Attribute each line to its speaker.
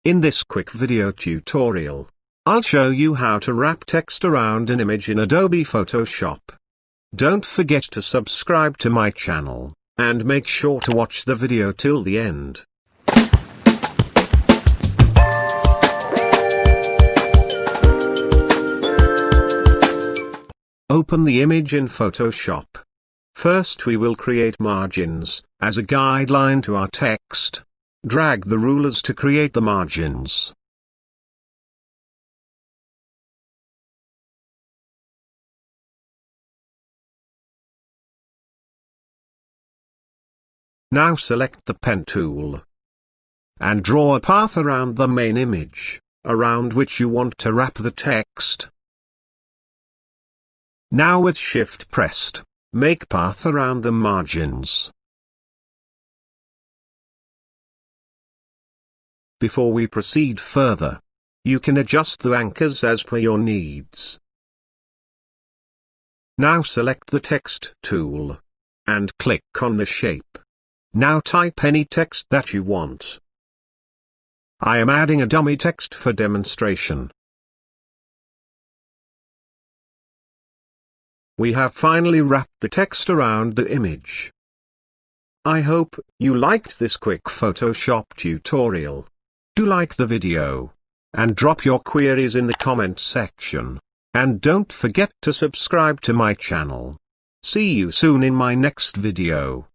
Speaker 1: In this quick video tutorial, I'll show you how to wrap text around an image in Adobe Photoshop. Don't forget to subscribe to my channel, and make sure to watch the video till the end. Open the image in Photoshop. First we will create margins, as a guideline to our text. Drag the rulers to create the margins. Now select the pen tool. And draw a path around the main image, around which you want to wrap the text. Now with Shift pressed, make path around the margins. Before we proceed further, you can adjust the anchors as per your needs. Now select the text tool. And click on the shape. Now type any text that you want. I am adding a dummy text for demonstration. We have finally wrapped the text around the image. I hope you liked this quick Photoshop tutorial. Do like the video, and drop your queries in the comment section, and don't forget to subscribe to my channel. See you soon in my next video.